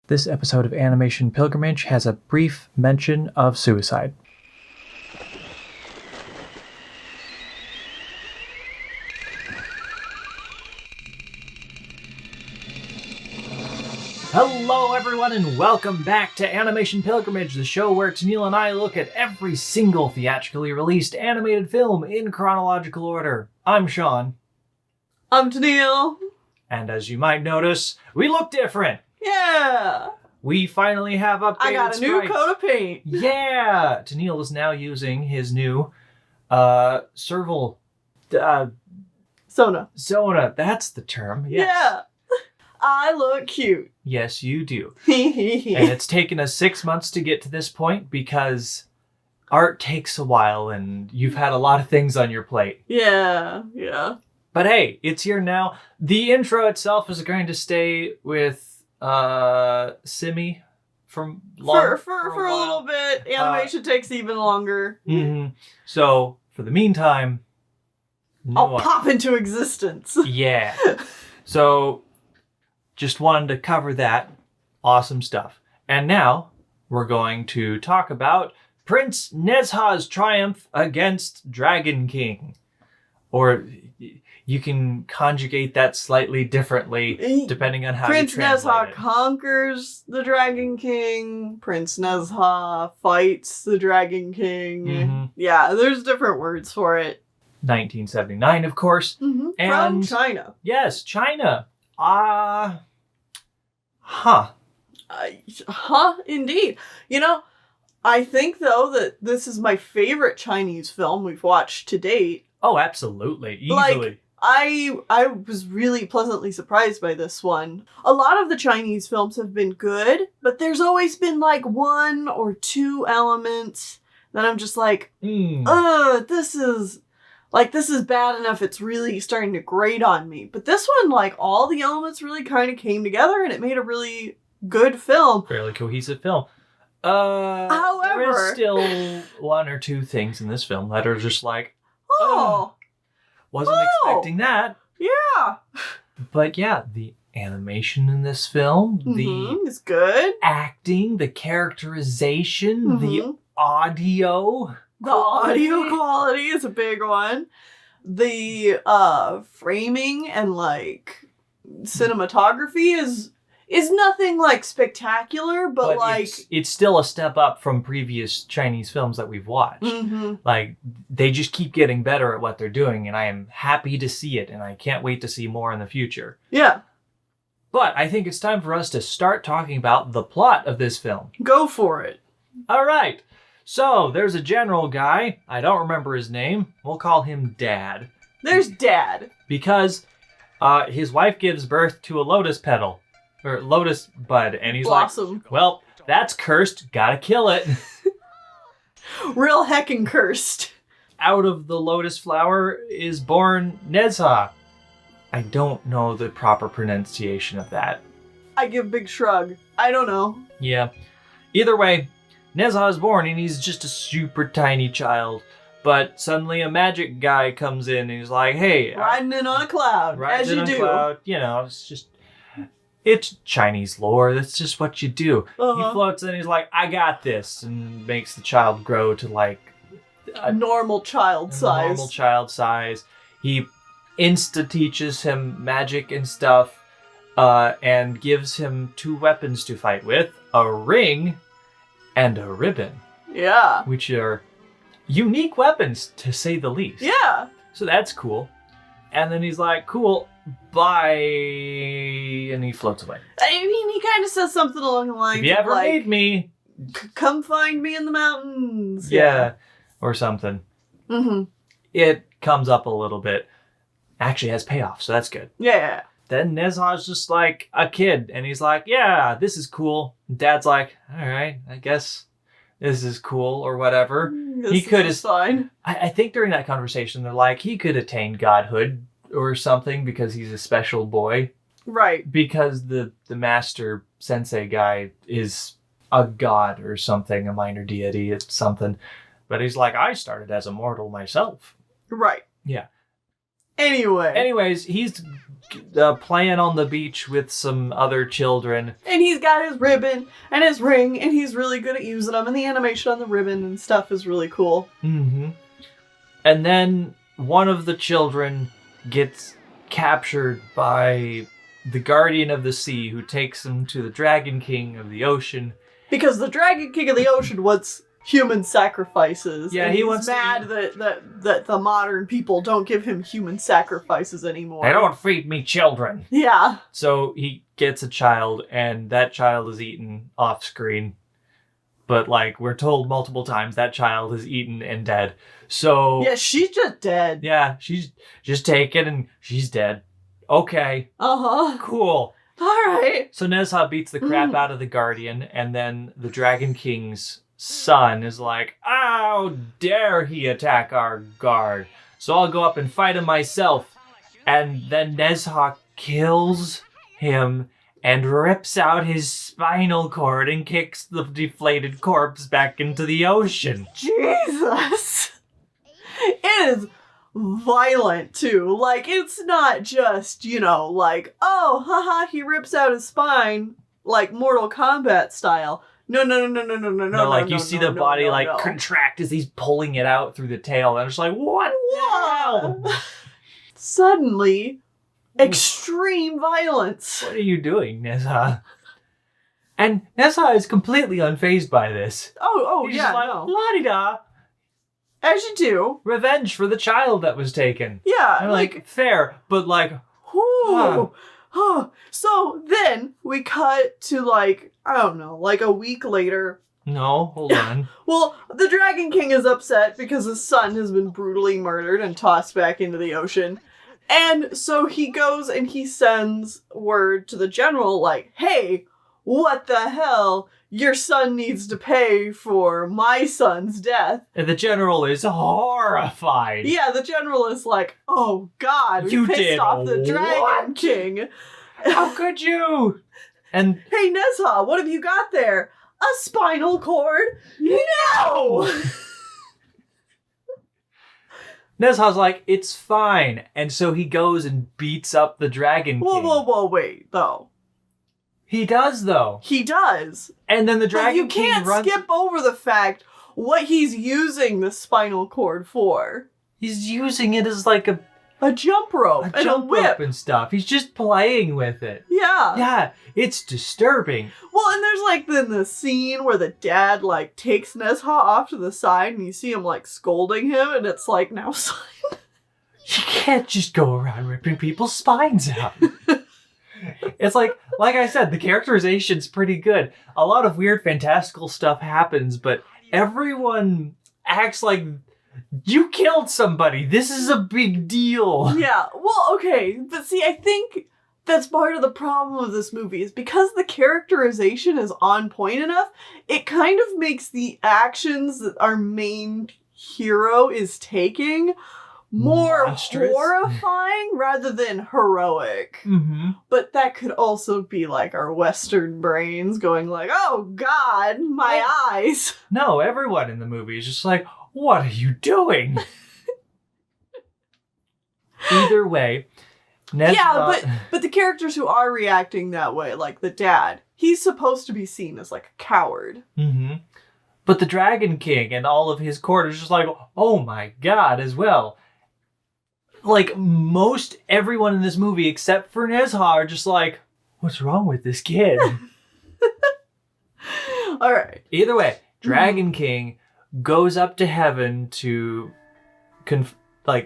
This episode of Animation Pilgrimage has a brief mention of suicide. Hello everyone and welcome back to Animation Pilgrimage, the show where Tennille and I look at every single theatrically released animated film in chronological order. I'm Sean. I'm Tennille. And as you might notice, we look different. Yeah! We finally have updated I got a new coat of paint. Yeah! Tennille is now using his new Sona. That's the term. Yes. Yeah! I look cute. Yes, you do. And it's taken us 6 months to get to this point because art takes a while and you've had a lot of things on your plate. Yeah. But hey, it's here now. The intro itself is going to stay with Simi for a little bit. Animation takes even longer. Mm-hmm. So for the meantime, I'll pop into existence. Yeah. So just wanted to cover that. Awesome stuff. And now we're going to talk about Prince Nezha's triumph against Dragon King. Or you can conjugate that slightly differently depending on how Prince you translate Nezha it. conquers the Dragon King. Prince Nezha fights the Dragon King. Mm-hmm. Yeah, there's different words for it. 1979, of course. Mm-hmm. And from China. Yes, China. Indeed. You know, I think, though, that this is my favorite Chinese film we've watched to date. Oh, absolutely. Easily. I was really pleasantly surprised by this one. A lot of the Chinese films have been good, but there's always been like one or two elements that I'm just like, this is bad enough it's really starting to grate on me. But this one, like, all the elements really kind of came together and it made a really good film. Fairly cohesive film. However, there is still one or two things in this film that are just like, wasn't expecting that. Yeah. But yeah, the animation in this film, it's good. Acting, the characterization, the audio. The audio quality is a big one. The framing and like cinematography is nothing like spectacular, but like it's still a step up from previous Chinese films that we've watched. Mm-hmm. Like they just keep getting better at what they're doing, and I am happy to see it, and I can't wait to see more in the future. Yeah. But I think it's time for us to start talking about the plot of this film. Go for it. All right. So there's a general guy. I don't remember his name. We'll call him Dad. There's Dad. Because his wife gives birth to a lotus petal. Or lotus bud. And he's Blossom. like, well, that's cursed. Gotta kill it. Real heckin' cursed. Out of the lotus flower is born Nezha. I don't know the proper pronunciation of that. I give big shrug. I don't know. Yeah. Either way, Nezha is born and he's just a super tiny child. But suddenly a magic guy comes in and he's like, hey. Riding in on a cloud, as you do. Cloud. You know, it's Chinese lore. That's just what you do. He floats in and he's like, I got this. And makes the child grow to like a normal child size. He insta-teaches him magic and stuff and gives him two weapons to fight with. A ring and a ribbon. Yeah. Which are unique weapons, to say the least. Yeah. So that's cool. And then he's like, cool, bye. And he floats away. I mean, he kind of says something along the lines of, if you ever like, need me, come find me in the mountains. Yeah. Or something. Mm-hmm. It comes up a little bit. Actually has payoff, so that's good. Yeah. Then Nezha's just like a kid, and he's like, yeah, this is cool. Dad's like, all right, I guess this is cool, or whatever. He could have fine. I think during that conversation, they're like, he could attain godhood or something because he's a special boy. Right. Because the master sensei guy is a god or something, a minor deity, it's something. But he's like, I started as a mortal myself. Right. Yeah. Anyways, he's playing on the beach with some other children. And he's got his ribbon and his ring, and he's really good at using them, and the animation on the ribbon and stuff is really cool. Mm-hmm. And then one of the children gets captured by the Guardian of the Sea, who takes him to the Dragon King of the Ocean. Because the Dragon King of the Ocean wants human sacrifices. Yeah, and he he's wants mad that the modern people don't give him human sacrifices anymore. They don't feed me children. Yeah. So he gets a child, and that child is eaten off screen. But, like, we're told multiple times that child is eaten and dead. So... Yeah, she's just dead. Yeah, she's just taken and she's dead. Okay. Uh-huh. Cool. Alright. So Nezha beats the crap out of the Guardian, and then the Dragon King's son is like, how dare he attack our guard? So I'll go up and fight him myself. And then Nezha kills him and rips out his spinal cord and kicks the deflated corpse back into the ocean. Jesus! It is violent, too. Like, it's not just, like, oh, haha, he rips out his spine, like Mortal Kombat style. No. Like, you see the body, contract as he's pulling it out through the tail, and it's like, what the hell? Suddenly, extreme violence. What are you doing, Nezha? And Nezha is completely unfazed by this. Oh, He's yeah, just like, no. la-di-da. As you do. Revenge for the child that was taken. Yeah. I'm like, fair, but like... Whoo. So then we cut to I don't know, a week later. No, hold on. Well, the Dragon King is upset because his son has been brutally murdered and tossed back into the ocean. And so he goes and he sends word to the general hey, what the hell? Your son needs to pay for my son's death. And the general is horrified. Yeah, the general is like, oh God, we pissed off the Dragon King. How could you? And hey, Nezha, what have you got there? A spinal cord? No! Nezha's like, it's fine. And so he goes and beats up the Dragon King. Whoa, wait, though. He does, though. He does. And then the Dragon King runs... you can't skip over the fact what he's using the spinal cord for. He's using it as like a jump rope and jump a whip. Rope and stuff. He's just playing with it. Yeah. Yeah, it's disturbing. Well, and there's then the scene where the dad takes Nezha off to the side and you see him scolding him and it's now son. You can't just go around ripping people's spines out. It's like I said, the characterization's pretty good. A lot of weird fantastical stuff happens, but everyone acts like you killed somebody. This is a big deal. Yeah, well, okay. But see, I think that's part of the problem of this movie is because the characterization is on point enough, it kind of makes the actions that our main hero is taking more monstrous. Horrifying rather than heroic. Mm-hmm. But that could also be our Western brains going oh God, my eyes. No, everyone in the movie is just like, what are you doing? Either way, Nezha... Yeah, but the characters who are reacting that way, the dad, he's supposed to be seen as a coward. Mm-hmm. But the Dragon King and all of his court is just oh my God, as well. Most everyone in this movie, except for Nezha, are just what's wrong with this kid? All right. Either way, Dragon King goes up to heaven to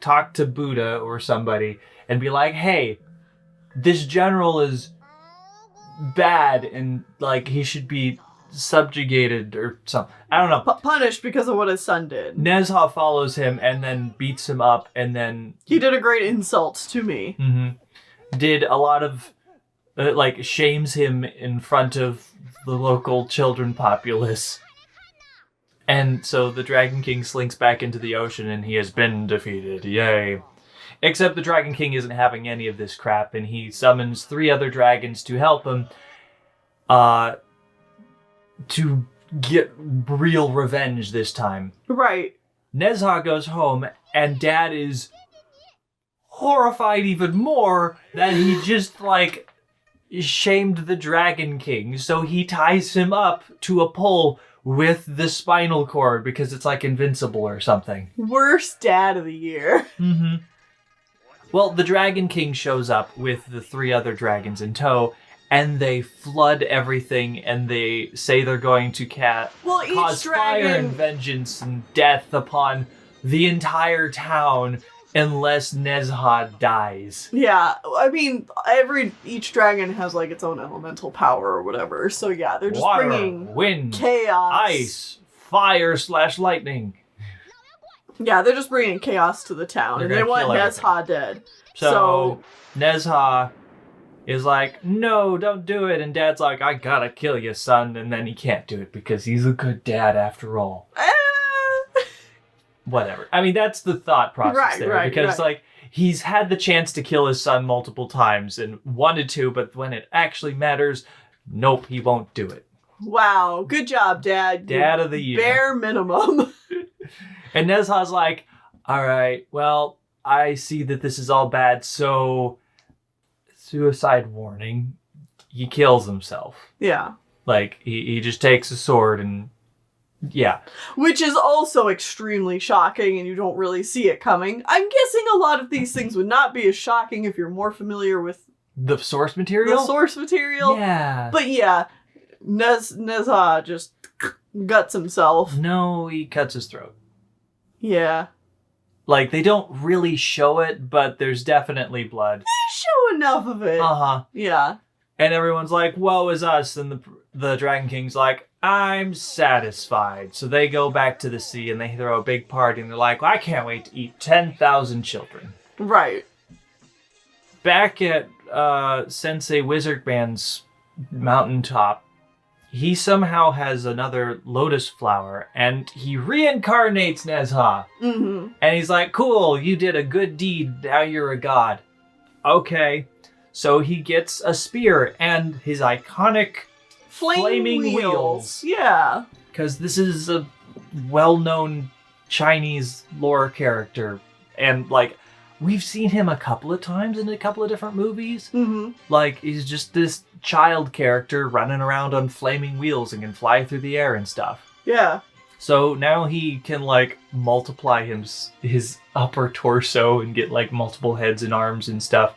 talk to Buddha or somebody and be like, hey, this general is bad and he should be subjugated or something. I don't know. Punished because of what his son did. Nezha follows him and then beats him up and then... He did a great insult to me. Mm-hmm. Did a lot of... shames him in front of the local children populace. And so the Dragon King slinks back into the ocean and he has been defeated. Yay. Except the Dragon King isn't having any of this crap and he summons 3 other dragons to help him to get real revenge this time. Right. Nezha goes home and Dad is horrified even more that he just, like, shamed the Dragon King. So he ties him up to a pole with the spinal cord because it's, like, invincible or something. Worst dad of the year. Mm-hmm. Well, the Dragon King shows up with the 3 other dragons in tow, and they flood everything, and they say they're going to cause fire and vengeance and death upon the entire town unless Nezha dies. Yeah, I mean, each dragon has, like, its own elemental power or whatever, so yeah, they're just Water, bringing wind, chaos. ice, fire/lightning. Yeah, they're just bringing chaos to the town, and they want Nezha dead. So Nezha is like, no, don't do it. And Dad's like, I gotta kill you, son. And then he can't do it because he's a good dad after all. Whatever. I mean, that's the thought process there. Because, like, he's had the chance to kill his son multiple times and wanted to, but when it actually matters, nope, he won't do it. Wow, good job, Dad. Dad of the year. Bare minimum. And Nezha's like, all right, well, I see that this is all bad, so suicide warning. He kills himself. Yeah. Like, he just takes a sword and, yeah. Which is also extremely shocking, and you don't really see it coming. I'm guessing a lot of these things would not be as shocking if you're more familiar with the source material? Yeah. But yeah, Nezha just guts himself. No, he cuts his throat. Yeah. Like, they don't really show it, but there's definitely blood. They show enough of it. Uh-huh. Yeah. And everyone's like, woe is us. And the Dragon King's like, I'm satisfied. So they go back to the sea and they throw a big party and they're like, well, I can't wait to eat 10,000 children. Right. Back at Sensei Wizard Man's mountaintop, he somehow has another lotus flower, and he reincarnates Nezha. Mm-hmm. And he's like, cool, you did a good deed, now you're a god. Okay. So he gets a spear and his iconic flaming wheels. Yeah. Because this is a well-known Chinese lore character. And, like, we've seen him a couple of times in a couple of different movies. Mm-hmm. Like, he's just this child character running around on flaming wheels and can fly through the air and stuff. Yeah. So now he can, like, multiply his upper torso and get, like, multiple heads and arms and stuff.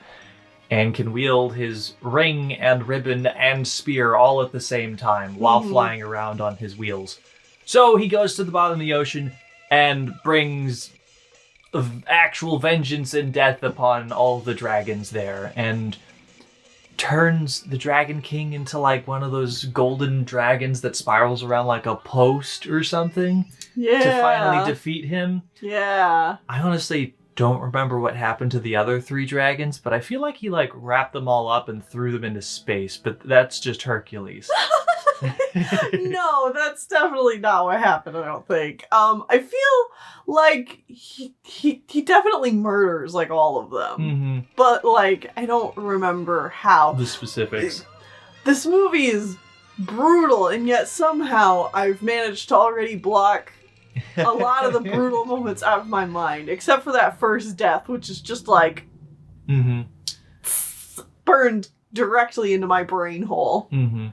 And can wield his ring and ribbon and spear all at the same time while flying around on his wheels. So he goes to the bottom of the ocean and brings actual vengeance and death upon all the dragons there, and turns the Dragon King into, like, one of those golden dragons that spirals around like a post or something. Yeah. To finally defeat him. Yeah. I honestly don't remember what happened to the other 3 dragons, but I feel like he, like, wrapped them all up and threw them into space, but that's just Hercules. No, that's definitely not what happened, I don't think. I feel like he definitely murders, like, all of them. Mm-hmm. But, like, I don't remember how. The specifics. This movie is brutal, and yet somehow I've managed to already block a lot of the brutal moments out of my mind, except for that first death, which is just, like, burned directly into my brain hole. Mm-hmm.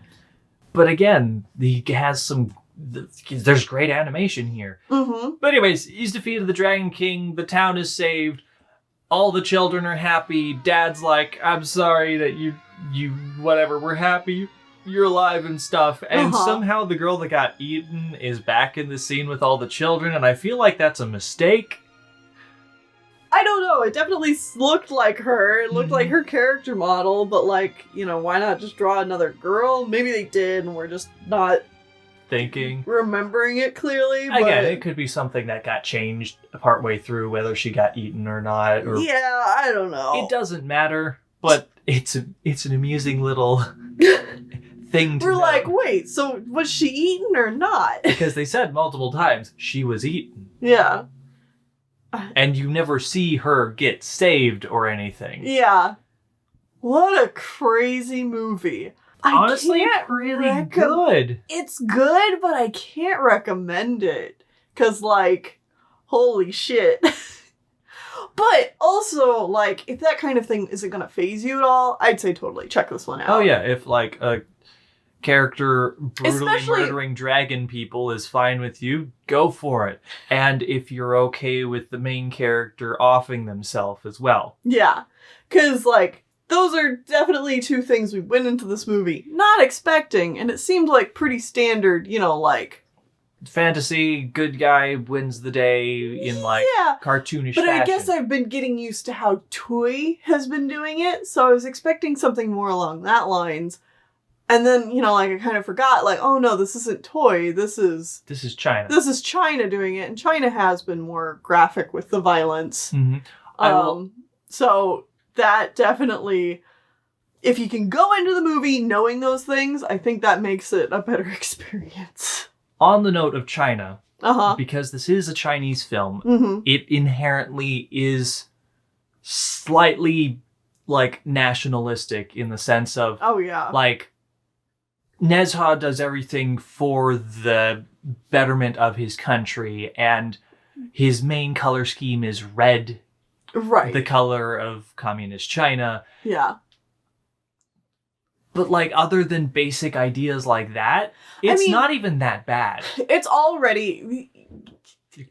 But again, he has there's great animation here. Mm-hmm. But anyways, he's defeated the Dragon King, the town is saved, all the children are happy, Dad's like, I'm sorry that you whatever, we're happy you're alive and stuff, and somehow the girl that got eaten is back in the scene with all the children, and I feel like that's a mistake. I don't know, it definitely looked like her. It looked like her character model, but, like, you know, why not just draw another girl? Maybe they did, and we're just not thinking, remembering it clearly. But again, it could be something that got changed partway through, whether she got eaten or not. Or yeah, I don't know. It doesn't matter, but it's an amusing little thing to We're know. like, wait, so was she eaten or not? Because they said multiple times she was eaten. Yeah. And you never see her get saved or anything. Yeah. What a crazy movie. Honestly, really good. It's good, but I can't recommend it. Because, like, holy shit. But also, like, if that kind of thing isn't going to phase you at all, I'd say totally check this one out. Oh yeah, if like a character brutally Especially- murdering dragon people is fine with you, go for it. And if you're okay with the main character offing themselves as well. Yeah. Because, like, those are definitely two things we went into this movie not expecting, and it seemed like pretty standard, you know, like... Fantasy, good guy wins the day in like Yeah. cartoonish But fashion. I guess I've been getting used to how Toei has been doing it, so I was expecting something more along that lines. And then, you know, like, I kind of forgot, like, oh no, this isn't Toei, this is China. This is China doing it, and China has been more graphic with the violence. Mm-hmm. So that definitely, if you can go into the movie knowing those things, I think that makes it a better experience. On the note of China, Uh-huh. because this is a Chinese film, Mm-hmm. it inherently is slightly like nationalistic in the sense of Oh, yeah. like Nezha does everything for the betterment of his country, and his main color scheme is red, Right. the color of communist China. Yeah. But like other than basic ideas like that, it's mean- not even that bad. It's already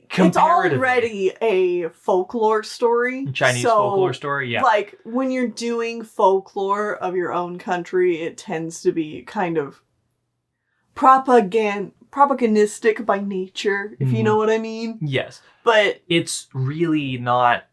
Comparatively. a folklore story. Chinese So, folklore story, yeah. Like, when you're doing folklore of your own country, it tends to be kind of propagandistic by nature, if you Mhm. know what I mean. Yes. But It's really not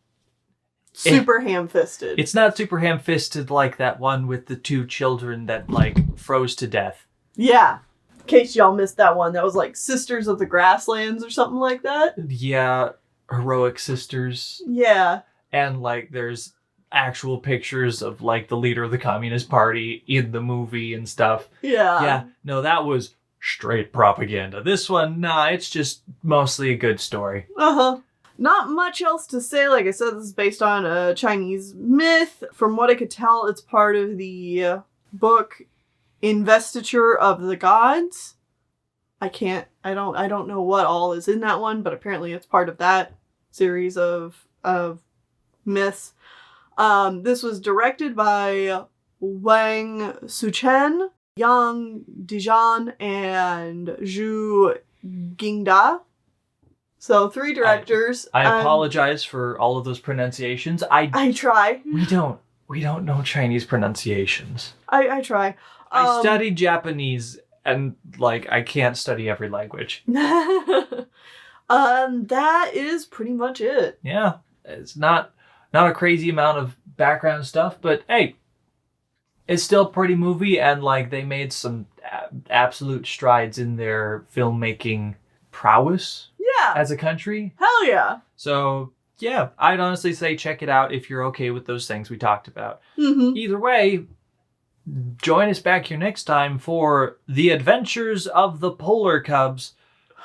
super ham-fisted. It's not super ham-fisted like that one with the two children that like froze to death. Yeah. In case y'all missed that one, that was like Sisters of the Grasslands or something like that. Yeah, heroic sisters, Yeah. and like there's actual pictures of like the leader of the Communist Party in the movie and stuff. Yeah. Yeah, no, that was straight propaganda. This one, nah, it's just mostly a good story. Uh-huh. Not much else to say. Like I said, this is based on a Chinese myth. From what I could tell, it's part of the book Investiture of the Gods. I don't know what all is in that one, but apparently it's part of that series of myths. This was directed by Wang Suchen, Yang Dijan, and Zhu Gingda. So 3 directors. I apologize for all of those pronunciations. I try. We don't know Chinese pronunciations. I try. I studied Japanese, and like I can't study every language. That is pretty much it. Yeah, it's not a crazy amount of background stuff, but hey, it's still a pretty movie, and like they made some absolute strides in their filmmaking prowess Yeah. as a country. Hell yeah. So yeah, I'd honestly say check it out if you're okay with those things we talked about. Mm-hmm. Either way, join us back here next time for The Adventures of the Polar Cubs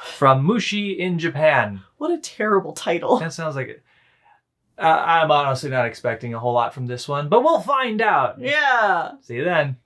from Mushi in Japan. What a terrible title. That sounds like it. I'm honestly not expecting a whole lot from this one, but we'll find out. Yeah. See you then.